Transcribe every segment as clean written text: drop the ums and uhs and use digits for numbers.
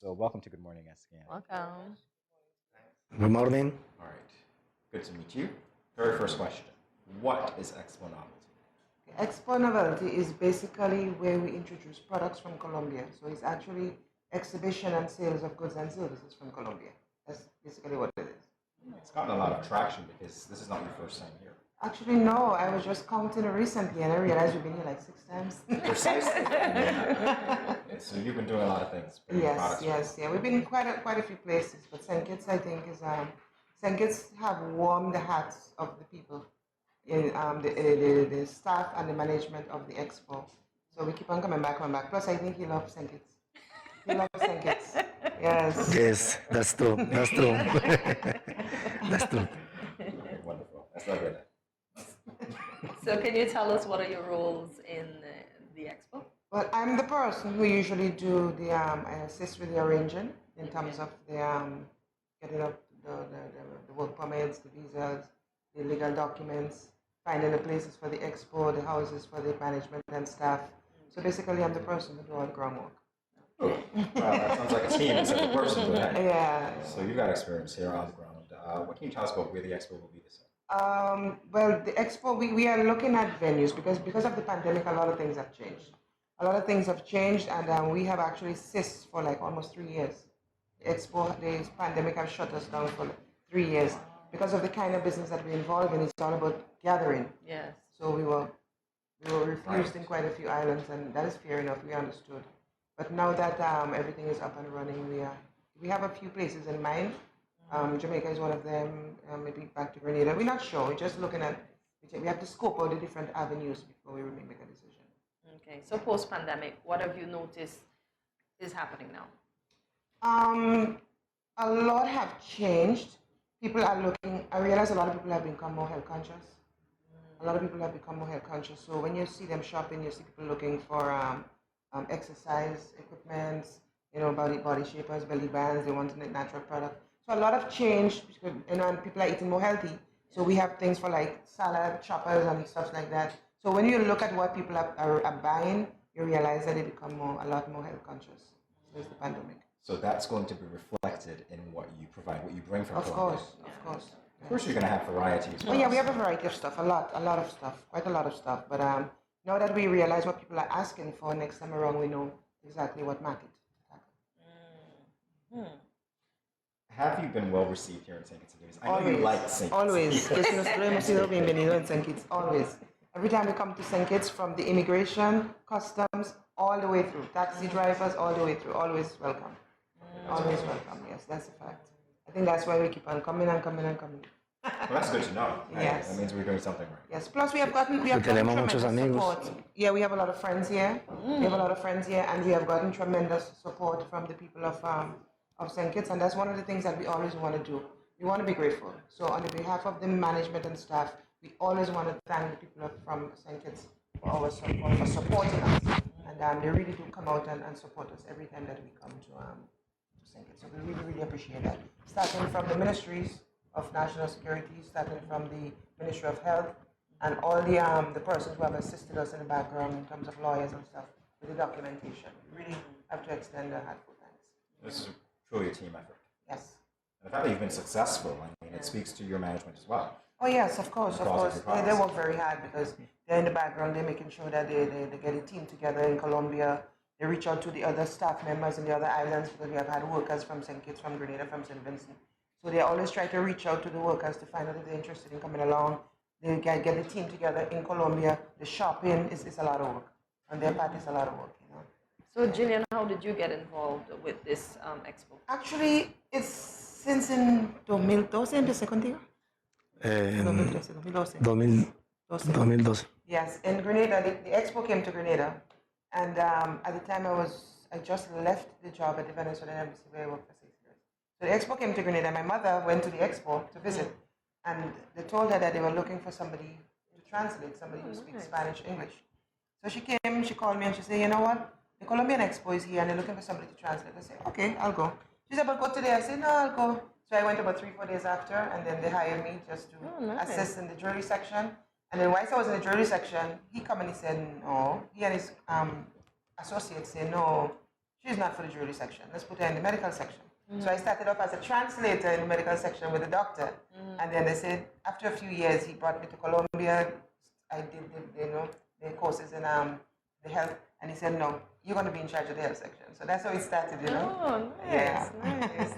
So welcome to Good Morning SKN. Welcome. Good morning. All right, good to meet you. Very first question: what is Expo Novelty? Expo Novelty is basically where we introduce products from Colombia. So it's actually exhibition and sales of goods and services from Colombia. That's basically what it is. It's gotten a lot of traction because this is not your first time here. Actually, no, I was just counting recently and I realized you've been here like 6 times. Precisely. So you've been doing a lot of things. Yeah. We've been in quite a few places, but St. Kitts, I think, is St. Kitts have warmed the hearts of the people, in the staff and the management of the expo. So we keep on coming back. Plus, I think he loves St. Kitts. He loves St. Kitts. Yes. Yes, that's true. That's true. That's true. Okay, wonderful. That's not good. So, can you tell us what are your roles in the expo? Well, I'm the person who usually do the I assist with the arranging in terms of the getting up the work permits, the visas, the legal documents, finding the places for the expo, the houses for the management and staff. So basically, I'm the person who do all the groundwork. Oh, wow, that sounds like a team instead of a person. But hey. Yeah. So you've got experience here on the ground. What can you tell us about where the expo will be this year? Well, the expo, we are looking at venues because of the pandemic, a lot of things have changed. A lot of things have changed, and we have actually ceased for like almost 3 years. The expo, the pandemic has shut us down for like 3 years because of the kind of business that we're involved in. It's all about gathering. Yes. So we were refused in quite a few islands, and that is fair enough. We understood. But now that everything is up and running, we have a few places in mind. Jamaica is one of them. Maybe back to Grenada. We're not sure. We're just looking at. We have to scope out the different avenues before we make a decision. Okay. So, post-pandemic, what have you noticed is happening now? A lot have changed. People are looking. I realize a lot of people have become more health conscious. A lot of people have become more health conscious. So when you see them shopping, you see people looking for exercise equipment, body shapers, belly bands. They want a natural product. So a lot of change, because, and people are eating more healthy. So we have things for like salad choppers and stuff like that. So when you look at what people are buying, you realize that they become a lot more health conscious since the pandemic. So that's going to be reflected in what you provide, what you bring from Of Colombia. course, of course. Of course, you're going to have variety as well. Oh yeah, we have a variety of stuff, a lot of stuff, quite a lot of stuff. But now that we realize what people are asking for, next time around we know exactly what market to tackle. Have you been well received here in St. Kitts? I know Always, you like St. Kitts. always. Que si nosotros hemos sido bienvenidos en St. Kitts, always. Every time we come to St. Kitts, from the immigration, customs, all the way through, taxi drivers, all the way through, always welcome. Always welcome, yes, that's a fact. I think that's why we keep on coming and coming and coming. Well, that's good to know. Right? Yes. That means we're doing something right. Yes, plus we have gotten tenemos muchos tremendous amigos. support. Yeah, we have a lot of friends here. We have a lot of friends here, and we have gotten tremendous support from the people of St. Kitts, and that's one of the things that we always want to do. We want to be grateful. So on the behalf of the management and staff, we always want to thank the people from St. Kitts for supporting us, and they really do come out and support us every time that we come to St. Kitts. So we really appreciate that. Starting from the ministries of national security, starting from the Ministry of Health, and all the persons who have assisted us in the background in terms of lawyers and stuff with the documentation. We really have to extend a heartfelt thanks. This is truly a team effort. Yes. And the fact that you've been successful, I mean, it speaks to your management as well. Oh yes, of course. They work very hard because they're in the background. They're making sure that they get a team together in Colombia. They reach out to the other staff members in the other islands because we have had workers from St. Kitts, from Grenada, from St. Vincent. So they always try to reach out to the workers to find out if they're interested in coming along. They get the team together in Colombia. The shopping is a lot of work. On their part, it's a lot of work, So, Gillian, how did you get involved with this expo? Actually, it's since in 2012 empecé contigo. 2013, 2012. 2012. Yes, in Grenada, the expo came to Grenada, and at the time I just left the job at the Venezuelan embassy where I worked for 6 years. So the expo came to Grenada. My mother went to the expo to visit, and they told her that they were looking for somebody to translate, somebody who speaks Spanish, English. So she came, she called me, and she said, you know what? The Colombian expo is here, and they're looking for somebody to translate. I said, okay, I'll go. She said, but go today. I said, no, I'll go. So I went about 3-4 days after, and then they hired me just to assist in the jewelry section. And then whilst I was in the jewelry section, he come and he said, no. He and his associates said, no, she's not for the jewelry section. Let's put her in the medical section. So I started off as a translator in the medical section with a doctor. And then they said, after a few years, he brought me to Colombia. I did the courses in the health. And he said, no, you're going to be in charge of the health section. So that's how it started, you know. Oh, nice, Yeah. nice.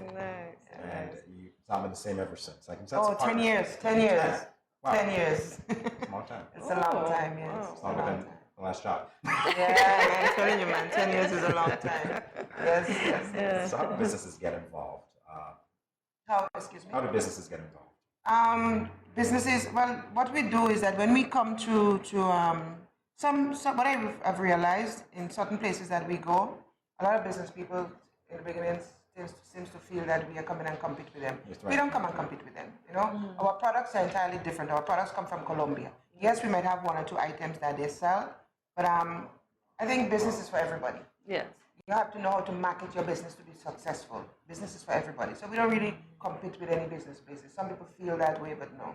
And you've not been the same ever since. Like, that's Oh, 10 years, 10 years. Wow. 10 years. It's a long time. It's a long time, yes. wow. It's longer than the last job. Yeah, I'm telling you, man, 10 years is a long time. Yes, yes. Yeah. So how do businesses get involved? Excuse me? How do businesses get involved? Businesses, well, what we do is that when we come to some what I've realized in certain places that we go, a lot of business people in the beginning seems to feel that we are coming and compete with them. Yes, We right. don't come and compete with them, you know. Our products are entirely different. Our products come from Colombia. Yes, we might have one or two items that they sell, but I think business is for everybody. Yes. You have to know how to market your business to be successful. Business is for everybody. So we don't really compete with any business places. Some people feel that way, but no.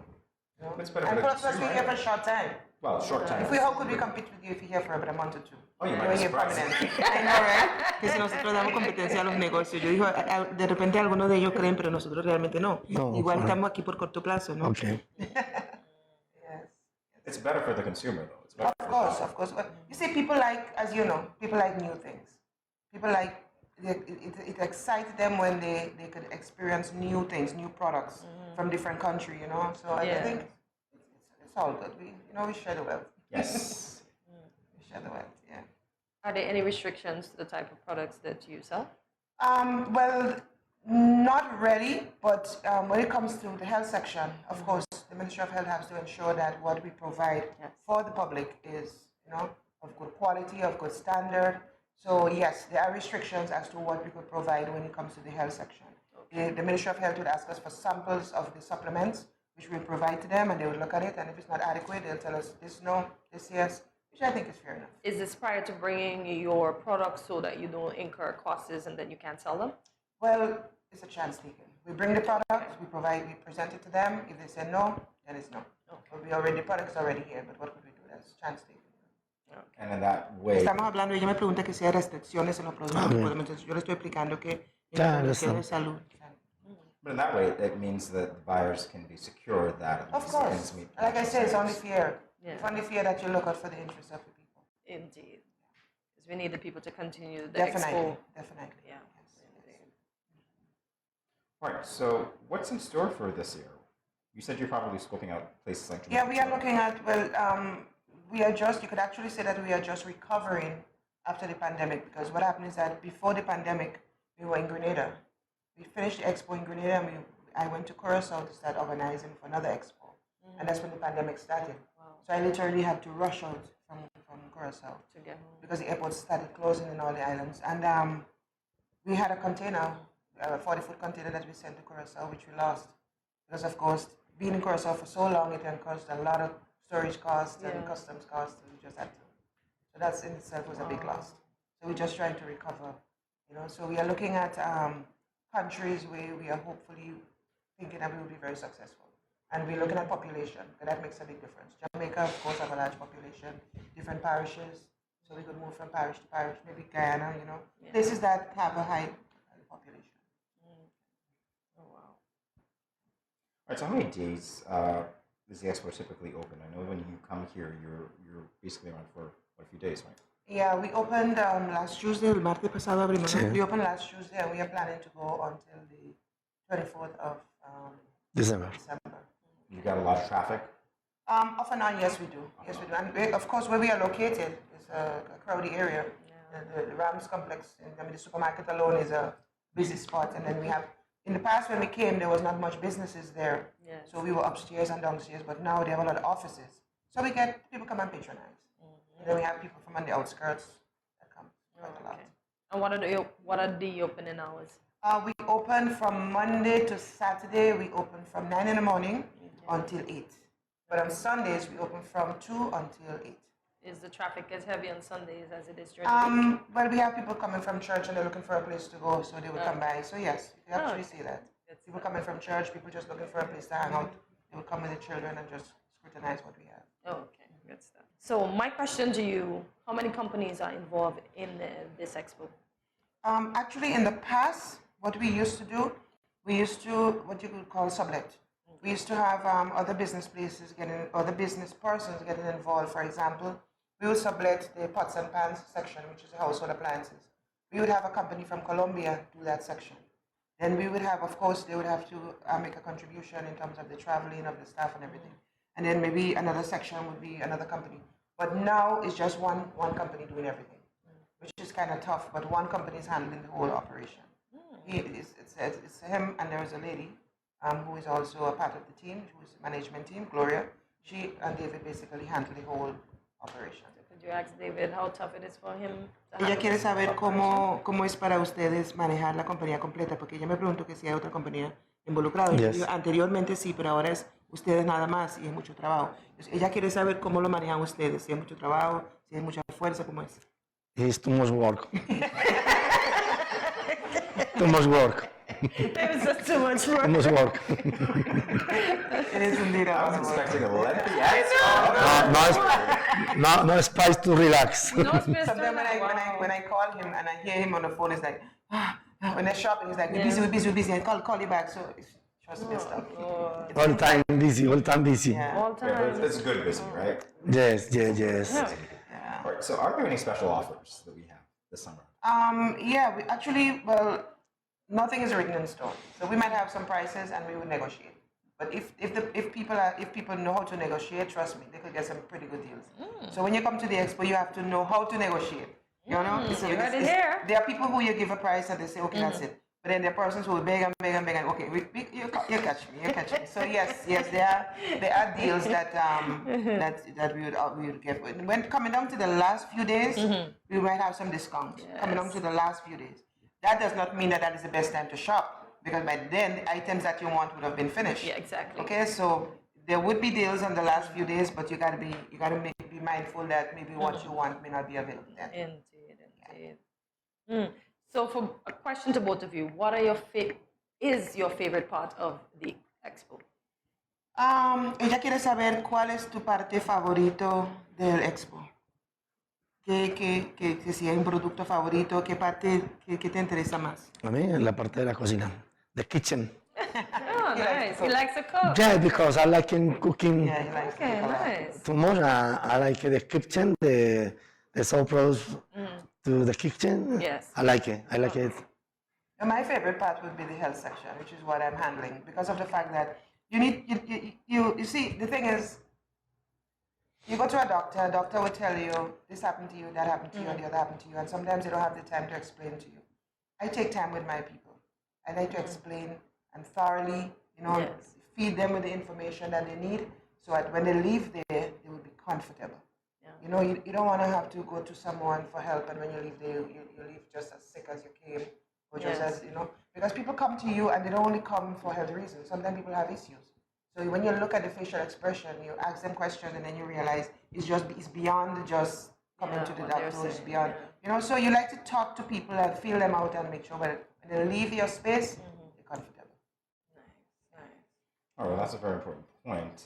You know? It's better for And the plus, we're consumer, here for a right? short time. Well, short time. How could we compete with you if you're here for about a month or two? Oh, you might You're be here surprised. permanent. I know, right? Que si nosotros damos competencia a los negocios. Yo digo, de repente algunos de ellos creen, pero nosotros realmente no. No, Igual fine. estamos aquí por corto plazo, ¿no? Okay. Yes. It's better for the consumer, though. It's better Of for course, of course. Well, you see, people like, as you know, people like new things. People like, it excites them when they could experience new things, new products from different country, you know. So I think it's all good. We share the wealth. Yes. We share the wealth, yeah. Are there any restrictions to the type of products that you sell? Well, not really, but when it comes to the health section, of course, the Ministry of Health has to ensure that what we provide for the public is, of good quality, of good standard. So yes, there are restrictions as to what we could provide when it comes to the health section. The Ministry of Health would ask us for samples of the supplements, which we provide to them, and they would look at it, and if it's not adequate, they'll tell us this no, this yes, which I think is fair enough. Is this prior to bringing your products so that you don't incur costs and then you can't sell them? Well, it's a chance taken. We bring the product, we present it to them. If they say no, then it's no. But the product's already here, but what could we do? That's chance taken. And in that way, Estamos hablando, ella me pregunta que si hay restricciones en los productos que podemos, entonces yo le estoy explicando que Ya, en ya cuestión de está. salud. but in that way, it means that the buyers can be secure that Of these course, things meet like I national said, it's only standards. fair. Yeah. It's only fair that you look out for the interests of the people. Indeed. Because we need the people to continue the Definitely, expo. definitely. Yeah. Yes. All right, so what's in store for this year? You said you're probably scoping out places like Yeah, we are Jamaica. looking at, you could actually say that we are just recovering after the pandemic, because what happened is that before the pandemic, we were in Grenada. We finished the expo in Grenada, and I went to Curacao to start organizing for another expo. And that's when the pandemic started. So I literally had to rush out from Curacao To get home. because the airports started closing in all the islands. And we had a container, a 40-foot container that we sent to Curacao, which we lost. Because, of course, being in Curacao for so long, it incurred a lot of storage costs and customs costs, and we just had to. So that in itself was a big loss. So we're just trying to recover, So we are looking at countries where we are hopefully thinking that we will be very successful. And we're looking at population, because that makes a big difference. Jamaica, of course, have a large population, different parishes, so we could move from parish to parish, maybe Guyana, places that have a high population. Oh, wow. All right, so how many days is the expo typically open? I know when you come here, you're basically around for a few days, right? Yeah, we opened last Tuesday, el martes pasado abrimos. Sí. We opened last Tuesday, and we are planning to go until the 24th of December. December. You got a lot of traffic. Off and on, yes, we do. Yes, we do. And of course, where we are located is a crowded area. The Rams complex, the supermarket alone is a busy spot. And then we have, in the past when we came, there was not much businesses there. Yes. So we were upstairs and downstairs, but now they have a lot of offices. So we get people come and patronize. And then we have people from on the outskirts that come quite a lot. And what are the opening hours? We open from Monday to Saturday. We open from 9 in the morning until 8. But on Sundays, we open from 2 until 8. Is the traffic as heavy on Sundays as it is during the week? Well, we have people coming from church and they're looking for a place to go, so they will come by. So yes, you can actually see that. People coming from church, people just looking for a place to hang out. They will come with the children and just scrutinize what we have. Oh, okay, good stuff. So my question to you, how many companies are involved in this expo? Actually, in the past, what we used to do, we used to what you could call sublet. We used to have other business places other business persons getting involved. For example, we would sublet the pots and pans section, which is the household appliances. We would have a company from Colombia do that section. Then we would have, of course, they would have to make a contribution in terms of the traveling of the staff and everything. And then maybe another section would be another company. But now it's just one company doing everything, which is kind of tough. But one company is handling the whole operation. It's him, and there is a lady who is also a part of the team, who is the management team, Gloria. She and David basically handle the whole operation. Could you ask David how tough it is for him to Ella handle quiere this saber operation? cómo es para ustedes manejar la compañía completa, porque ella me preguntó que si hay otra compañía involucrada. Y yo Yes. digo, anteriormente sí, pero ahora es ustedes nada más y es mucho trabajo. Entonces, ella quiere saber cómo lo manejan ustedes, si hay mucho trabajo, si hay mucha fuerza, cómo es. It's too much work. Too much work. It was just too much work. Too much work. It is indeed a I lot was of work. expecting a lengthy answer. No space to relax. No space to Sometimes relax. when I call him and I hear him on the phone, it's like, when they're shopping, he's like, we're busy, and call you back. So it's just messed up. All time busy, all time busy. Yeah. All Yeah, time. but it's good busy, right? Yes. No. All right. So, are there any special offers that we have this summer? Yeah, we actually, well, nothing is written in stone. So we might have some prices and we would negotiate. But if people know how to negotiate, trust me, they could get some pretty good deals. So when you come to the expo, you have to know how to negotiate. You know, You heard it here. there are people who you give a price and they say, okay, that's it. But then there are persons who will beg and beg and beg and okay, you catch me. So yes, there are deals that we would get. When coming down to the last few days, we might have some discounts. Coming down to the last few days, that does not mean that is the best time to shop because by then the items that you want would have been finished. Yeah, exactly. Okay, so there would be deals on the last few days, but you gotta be mindful that maybe what you want may not be available then. Indeed. So, for a question to both of you, what are is your favorite part of the expo? Ella quiere saber cuál es tu parte favorito del expo. Que si hay un producto favorito, qué parte que te interesa más. A mí, la parte de la cocina, the kitchen. Oh, nice. He likes to cook. Yeah, because I like cooking Yeah, he likes Okay, to cook a lot. nice. too much. I like the kitchen, the soap products to the kitchen. Yes. I like it. And my favorite part would be the health section, which is what I'm handling, because of the fact that you see, the thing is, you go to a doctor will tell you, this happened to you, that happened to you, and the other happened to you, and sometimes they don't have the time to explain to you. I take time with my people. I like to explain and thoroughly, Yes. feed them with the information that they need, so that when they leave there, they will be comfortable. Yeah. You don't want to have to go to someone for help, and when you leave there, you leave just as sick as you came, or just Yes. as, because people come to you and they don't only come for health reasons. Sometimes people have issues. So when you look at the facial expression, you ask them questions, and then you realize it's beyond just coming to the what they're doctor. It's saying, beyond, so you like to talk to people and feel them out and make sure that when they leave your space, they're comfortable. Nice. Oh, well, that's a very important point.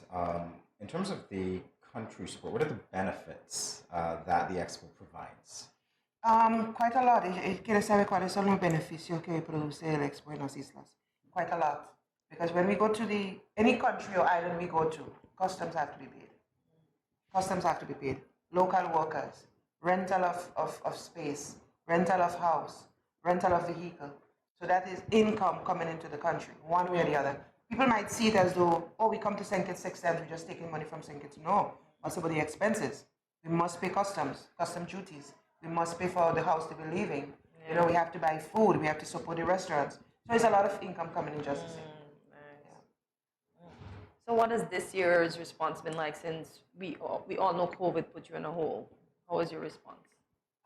In terms of the country support, what are the benefits that the expo provides? Quite a lot. Quiere saber cuáles son los beneficios que produce el expo en las islas. Quite a lot. Because when we go to any country or island we go to, customs have to be paid. Customs have to be paid. Local workers, rental of space, rental of house, rental of vehicle. So that is income coming into the country, one way or the other. People might see it as though, we come to St. Kitts 6 times, we're just taking money from St. Kitts. No, what's about the expenses? We must pay custom duties. We must pay for the house to be living. We have to buy food, we have to support the restaurants. So it's a lot of income coming in just the same. So, what has this year's response been like since we all know COVID put you in a hole? How was your response?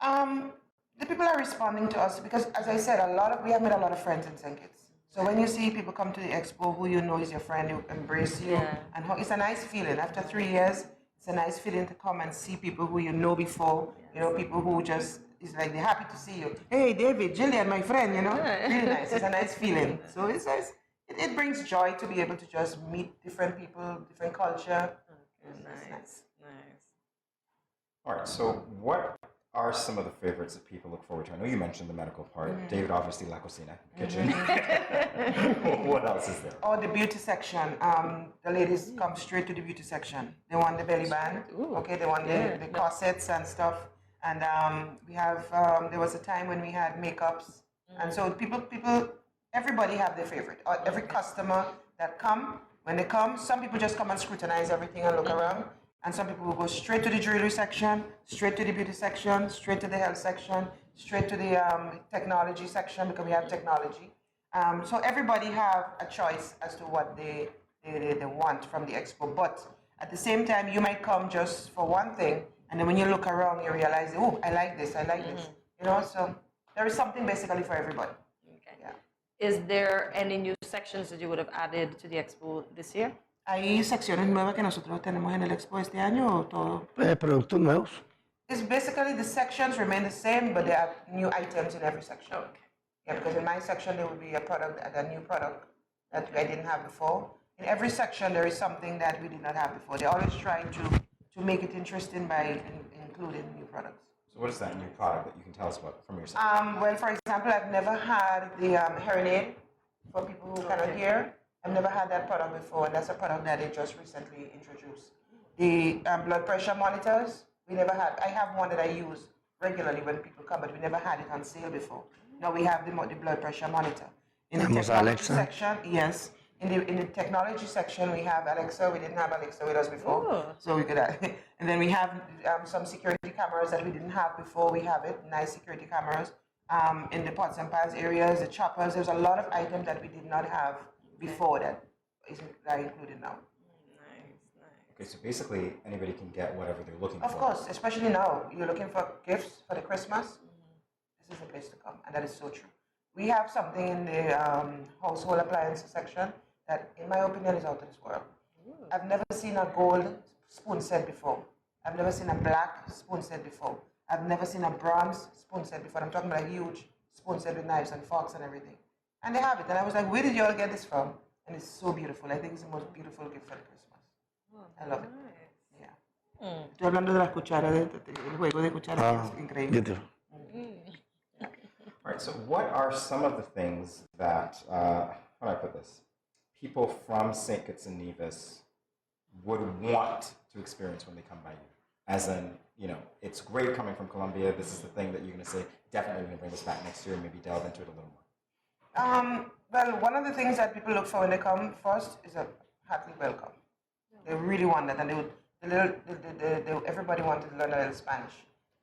The people are responding to us because, as I said, we have made a lot of friends in St. Kitts. So when you see people come to the expo who you know is your friend, who embrace you, and it's a nice feeling. After 3 years, it's a nice feeling to come and see people who you know before. People who just it's like they're happy to see you. Hey, David, Gillian, my friend. Really nice. It's a nice feeling. So it's nice. It brings joy to be able to just meet different people, different culture. Nice. All right. So, what are some of the favorites that people look forward to? I know you mentioned the medical part. David, obviously, La Cocina, kitchen. What else is there? Oh, the beauty section. The ladies come straight to the beauty section. They want the belly band. Okay, they want the corsets and stuff. And we have, there was a time when we had makeups. And so everybody have their favorite. Every customer that come, when they come, some people just come and scrutinize everything and look around. And some people will go straight to the jewelry section, straight to the beauty section, straight to the health section, straight to the technology section because we have technology. So everybody have a choice as to what they want from the expo. But at the same time, you might come just for one thing, and then when you look around, you realize, oh, I like this, I like this. You know, so there is something basically for everybody. Okay. Yeah. Is there any new sections that you would have added to the expo this year? ¿Hay secciones nuevas que nosotros tenemos en el expo este año o todo? Productos nuevos. It's basically the sections remain the same, but there are new items in every section. Okay. Yeah, because in my section there will be a new product that I didn't have before. In every section there is something that we did not have before. They're always trying to make it interesting by including new products. So what is that new product that you can tell us about from your side? Well, for example, I've never had the hearing aid for people who cannot hear. I've never had that product before, and that's a product that they just recently introduced. The blood pressure monitors, we never had. I have one that I use regularly when people come, but we never had it on sale before. Now we have the blood pressure monitor. In the technology section, yes. In the technology section, we have Alexa. We didn't have Alexa with us before, so we could. And then we have some security cameras that we didn't have before. We have it, nice security cameras. In the pots and pans areas, the choppers. There's a lot of items that we did not have before that is included now. Okay, so basically anybody can get whatever they're looking Of for. course, especially now, you're looking for gifts for the Christmas. This is the place to come, and that is so true. We have something in the household appliances section that, in my opinion, is out of this world. I've never seen a gold spoon set before. I've never seen a black spoon set before. I've never seen a bronze spoon set before. I'm talking about a huge spoon set with knives and forks and everything. And they have it. And I was like, where did you all get this from? And it's so beautiful. I think it's the most beautiful gift for the Christmas. I love it. Yeah. Estoy hablando de las cucharas, el juego de cucharas, es increíble. Beautiful. All right, so what are some of the things that, how do I put this? People from St. Kitts and Nevis would want to experience when they come by you? As in, you know, it's great coming from Colombia. This is the thing that you're going to say, definitely we're going to bring this back next year and maybe delve into it a little more. Well, one of the things that people look for when they come first is a heartily welcome. They really want that, and everybody wanted to learn a little Spanish.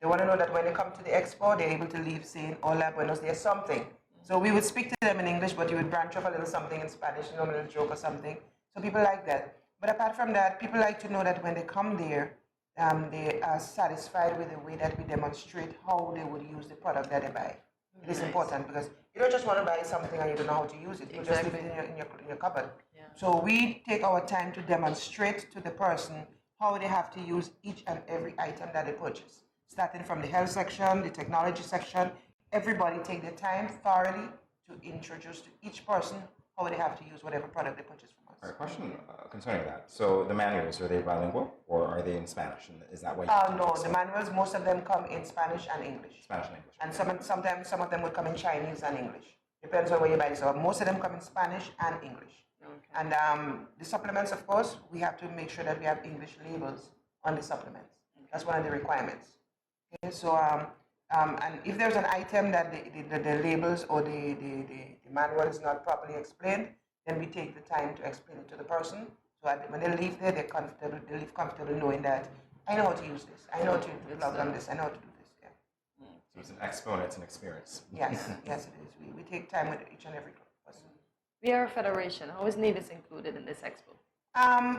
They want to know that when they come to the expo, they're able to leave saying "Hola, buenos dias," something. So we would speak to them in English, but you would branch off a little something in Spanish, you know, a little joke or something. So people like that. But apart from that, people like to know that when they come there, they are satisfied with the way that we demonstrate how they would use the product that they buy. It is important because you don't just want to buy something and you don't know how to use it. You just leave it in your cupboard. Yeah. So we take our time to demonstrate to the person how they have to use each and every item that they purchase. Starting from the health section, the technology section, everybody take their time thoroughly to introduce to each person how they have to use whatever product they purchase from us. All right, question concerning that. So the manuals, are they bilingual or are they in Spanish? And is that why you no, the manuals, most of them come in Spanish and English. Spanish and English. And sometimes some of them will come in Chinese and English. Depends on where you buy it. So most of them come in Spanish and English. Okay. And the supplements, of course, we have to make sure that we have English labels on the supplements. Okay. That's one of the requirements. Okay, so and if there's an item that the labels or the manual is not properly explained, then we take the time to explain it to the person. So when they leave there, they leave comfortable knowing that I know how to use this, I know how to plug on this, I know how to do this. Yeah. So it's an expo and it's an experience. Yes, yes it is. We take time with each and every person. We are a federation. How is Nevis included in this expo?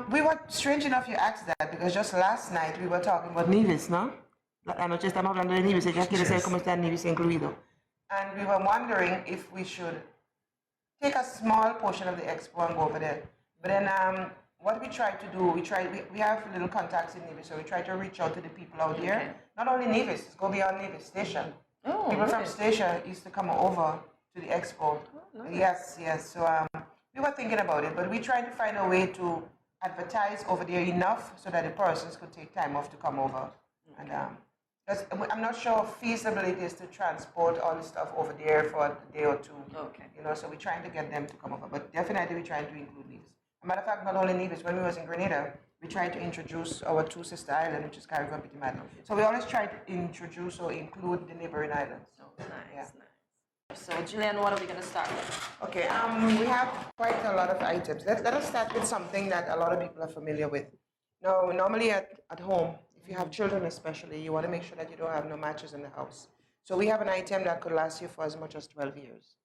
We were, strange enough you asked that, because just last night we were talking about Nevis, ¿no? Anoche estamos hablando de Nevis, ella quiere saber cómo está Nevis incluido. And we were wondering if we should take a small portion of the expo and go over there. But then what we try to do, we have little contacts in Nevis, so we try to reach out to the people out here. Not only Nevis, go beyond Nevis Station. People from Station used to come over to the expo. Oh, nice. Yes. So we were thinking about it, but we tried to find a way to advertise over there enough so that the persons could take time off to come over. And Because I'm not sure feasibility is to transport all the stuff over there for a day or two. Okay. You know, so we're trying to get them to come over, but definitely we're trying to include Nevis. As a matter of fact, not only Nevis, when we was in Grenada, we tried to introduce our two sister island, which is Carriacou and Petit-Matin. So we always try to introduce or include the neighboring islands. Nice, Yeah. nice. So, Gillian, what are we going to start with? Okay, we have quite a lot of items. Let us start with something that a lot of people are familiar with. Now, normally at home, if you have children especially, you want to make sure that you don't have no matches in the house. So we have an item that could last you for as much as 12 years.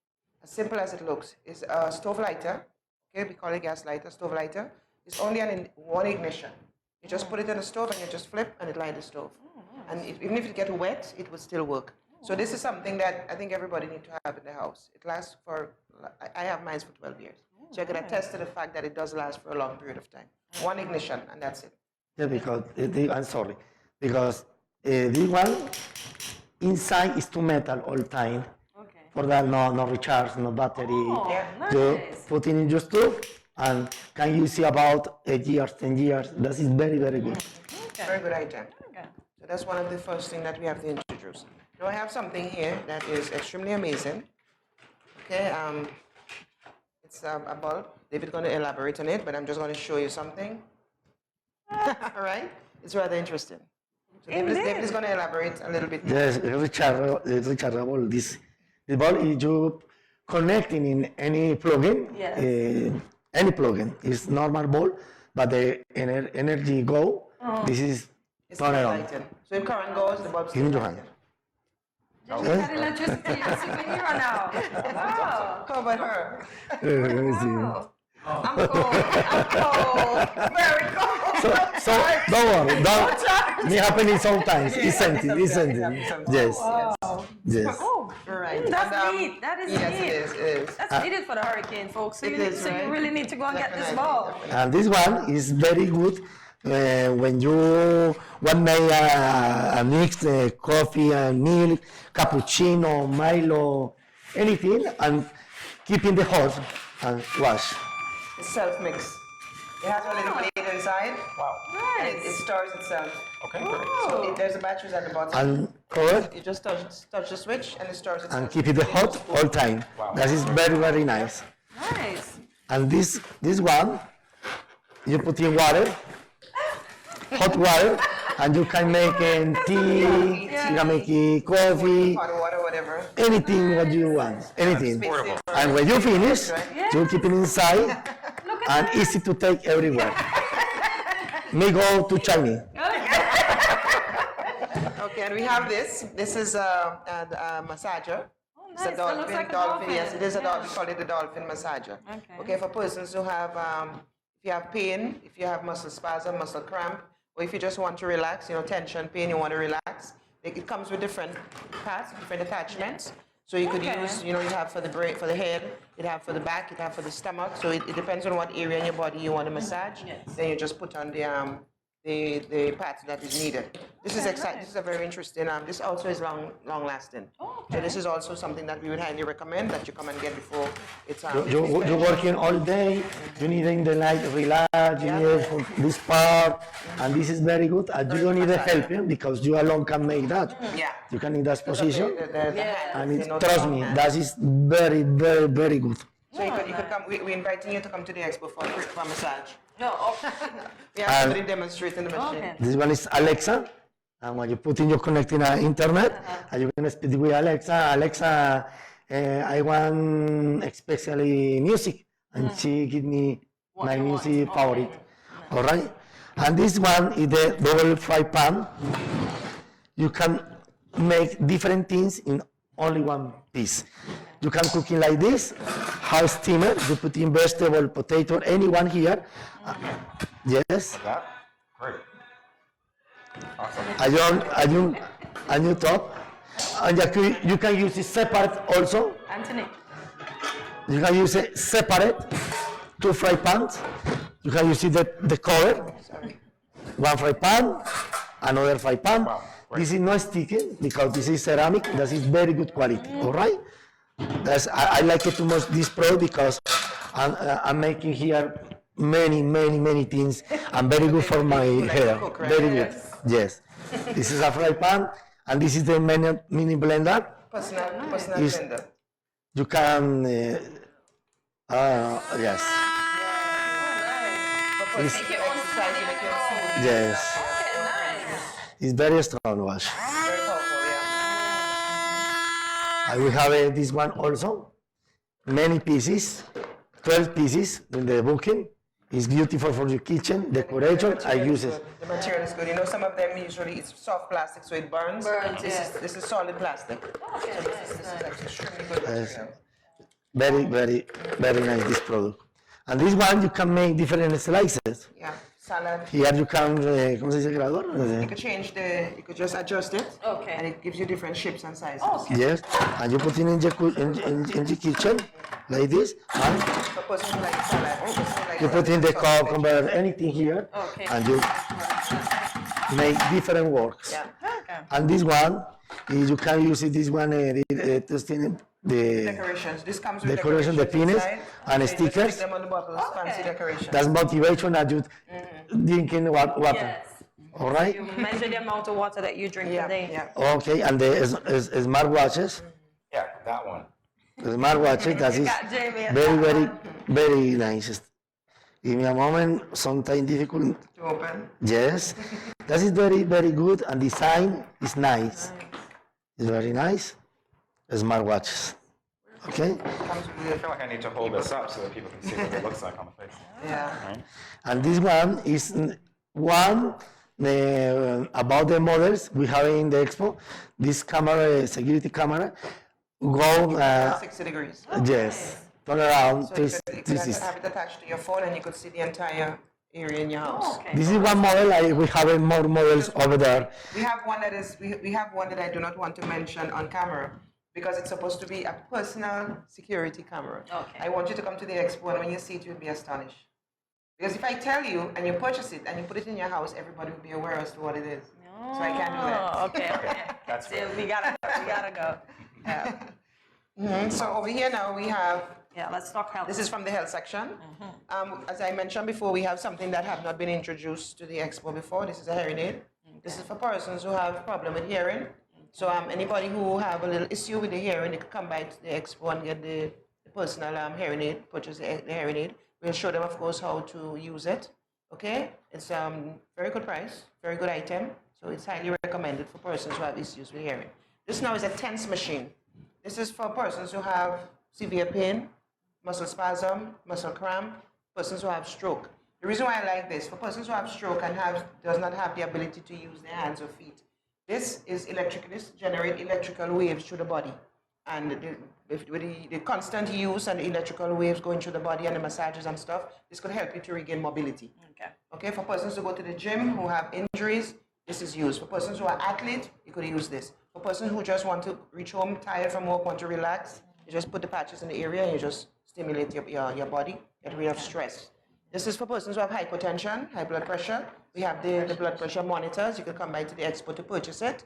As simple as it looks, is a stove lighter. Okay, we call it gas lighter, stove lighter. It's only one ignition. You just put it in the stove and you just flip and it lights the stove. And even if it gets wet, it will still work. So this is something that I think everybody needs to have in the house. It lasts for, I have mine for 12 years. So I can attest to the fact that it does last for a long period of time. One ignition and that's it. Yeah, because I'm sorry, because this one inside is to metal all time. Okay. For that, no recharge, no battery. Oh, Yeah. You nice. put in your stove and can use it about 8 years, 10 years. That is very, very good. Very good item. Okay. So that's one of the first things that we have to introduce. Now I have something here that is extremely amazing. Okay, it's a bulb. David's going to elaborate on it, but I'm just going to show you something. All right, it's rather interesting. So David is going to elaborate a little bit more. Yes, rechargeable. The ball is you connecting in any plugin. Yes. Any plugin is normal ball, but the energy go. This is It's turn it on. lighted. So if current goes, the bulb Give me stays your hand. lighted. Just look at electricity. You're a superhero now. Wow. How about her? Let me see. Wow. I'm cold. I'm cold. Very cold. So don't worry. Don't. Me happening sometimes. Isn't it? Isn't it? Yes. Yes. Oh, Right. that's And, neat. That is yes, neat. it is. It is. That's needed for the hurricane, folks. So, It is, so you right? really need to go and get this Definitely, ball. definitely. And this one is very good when you want to make a mix coffee and milk, cappuccino, Milo, anything, and keep in the hot and wash. It's self-mix. It has a little blade inside. Wow. And it Nice. stores itself. Okay, great. So there's a battery at the bottom. And cover You just touch the switch and it stores itself. and keep it hot all time. That is very, very nice. Nice. And this one, you put in water, hot water, and you can make tea, you can make coffee, Hot water, whatever. anything what you want, anything. Portable. And when you finish, Right. you keep it inside and easy to take everywhere. May go to China. Okay, and we have this. This is a massager. It's nice. a That looks like a dolphin. Yes, it is a Yeah. dolphin. We call it the dolphin massager. Okay. Okay, for persons who have, if you have pain, if you have muscle spasm, muscle cramp, or if you just want to relax, tension, pain, you want to relax. It comes with different parts, different attachments. So you could Okay. use, you have for the brain, for the head, you have for the back, you have for the stomach. So it depends on what area in your body you want to massage. Yes. Then you just put on the part that is needed. This is exciting. This is a very interesting. This also is long lasting. So this is also something that we would highly recommend that you come and get before it's You're working all day, you need in the night relax, you need this part, and this is very good. And you don't need the help because you alone can make that. Yeah. You can in that position, Yeah. and trust me, that is very, very, very good. So you could come. We're inviting you to come to the expo for a massage. No. We have somebody demonstrating the machine. Okay. This one is Alexa, and when you put in your connecting internet, and you're gonna speak with Alexa. Alexa, I want especially music, and she give me my you want. music Okay. favorite. All right, and this one is the double fry pan. You can make different things in only one piece. You can cook it like this, house steamer. You put in vegetable, potato, anyone here. Yes. That? Great. Awesome. A new top. And you can use it separate also. Anthony. You can use it separate, 2 fry pans. You can use it the cover, 1 fry pan, another fry pan. Wow, great. This is not sticky because this is ceramic. That is very good quality. All right. I like it too much this pro because I'm making here many things and very good for my hair. cook, right? Very good. Yes. This is a fry pan And this is the mini blender. Personal Is- blender. You can, yes, For personal exercise, you make your food. yes. Okay, nice. It's very strong wash. Very powerful, yeah. And we have this one also. Many pieces, 12 pieces in the booking. It's beautiful for your kitchen, decoration. I use it. The material is good. You know, some of them usually it's soft plastic, so it burns. Burns, This is solid plastic. Okay, This is like extremely good material. Very, very, very nice, this product. And this one, you can make different slices. Yeah, salad. Here you can, ¿cómo se dice grabador? You could you could just adjust it. Okay. And it gives you different shapes and sizes. Okay. Yes, and you put it in the kitchen, like this, and For person who likes salad, or person who likes you put in the sausage. cucumber, anything here, Okay. and you make different works. Yeah. Okay. And this one, you can use it, this one, the Decorations. This comes with decoration, the decorations pins inside. and So you just stickers. stick them on the bottles, fancy decoration. That's motivation that you drinking water. Yes. All right? You measure the amount of water that you drink Yeah, a day. yeah. Okay, and the smartwatches. Yeah, that one. The smartwatches, that is Got Jamie. very, very, very nice. Give me a moment, sometimes difficult. To open. Yes, that is very, very good, and design is nice. It's very nice. Smartwatches. Okay, Comes I with feel like I need to hold this up so that people can see what it looks like on the face. yeah. Right? and this one is one about the models we have in the expo. This camera, security camera, go 60 degrees. yes, turn around. So you could have it attached to your phone and you could see the entire area in your house. Okay. This is one model. We have more models over there. We have one that is we have one that I do not want to mention on camera because it's supposed to be a personal security camera. Okay. I want you to come to the expo and when you see it you'll be astonished. Because if I tell you and you purchase it and you put it in your house, everybody will be aware as to what it is. So I can't do that. Oh, okay, okay. That's So we gotta go. Yeah. So over here now we have Yeah, let's talk health. this is from the health section. As I mentioned before, we have something that have not been introduced to the expo before. This is a hearing aid. This is for persons who have problem with hearing. So anybody who have a little issue with the hearing, they could come by to the expo and get the personal hearing aid, purchase the hearing aid. We'll show them, of course, how to use it. Okay, it's very good price, very good item. So it's highly recommended for persons who have issues with hearing. This now is a TENS machine. This is for persons who have severe pain, muscle spasm, muscle cramp, persons who have stroke. The reason why I like this, for persons who have stroke and does not have the ability to use their hands or feet, this generate electrical waves through the body. And with the constant use and the electrical waves going through the body and the massages and stuff, this could help you to regain mobility. Okay. Okay, for persons who go to the gym who have injuries, this is used. For persons who are athletes, you could use this. For persons who just want to reach home, tired from work, want to relax, you just put the patches in the area and you just stimulate your body, get rid of stress. This is for persons who have hypertension, high blood pressure. We have the blood pressure monitors. You can come by to the expo to purchase it.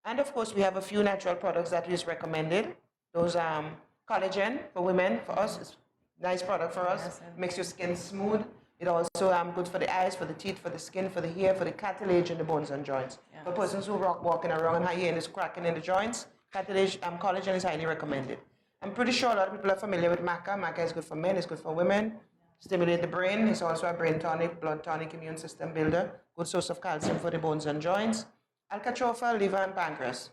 And of course, we have a few natural products that is recommended. Those collagen for women, for us, it's a nice product for us. Makes your skin smooth. It also good for the eyes, for the teeth, for the skin, for the hair, for the cartilage in the bones and joints. For persons who walking around and have hearing is cracking in the joints, cartilage, collagen is highly recommended. I'm pretty sure a lot of people are familiar with maca. Maca is good for men, it's good for women. Stimulate the brain. It's also a brain tonic, blood tonic, immune system builder. Good source of calcium for the bones and joints. Alcachofa, liver and pancreas.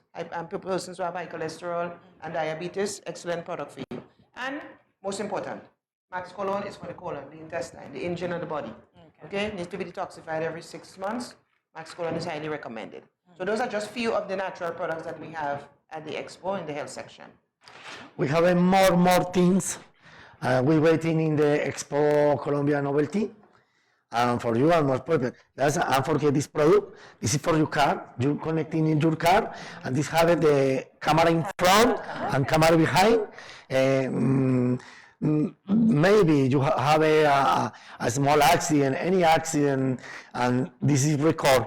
Persons who have high cholesterol and diabetes, excellent product for you. And most important, Max Colon is for the colon, the intestine, the engine of the body. Okay, needs to be detoxified every 6 months. Max Colon is highly recommended. So those are just few of the natural products that we have at the expo in the health section. We have more things. We're waiting in the Expo Colombia Novelty. And for you and more people, and forget this product. This is for your car. You're connecting in your car, and this have the camera in front and camera behind. Maybe you have a small accident, any accident, and this is record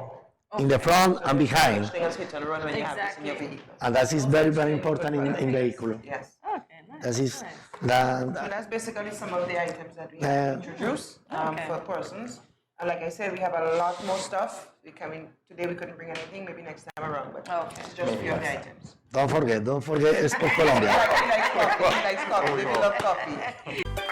in the front and behind. Thing else hit and run when you have this in your Exactly. vehicle. And that is very, very important in vehicle. Yes. Okay, nice. That is So that's basically some of the items that we have introduced Okay. for persons. And like I said, we have a lot more stuff. Today we couldn't bring anything, maybe next time around, but Okay. it's just a few of the items. Don't forget Expo Colombia. He likes coffee, we love coffee.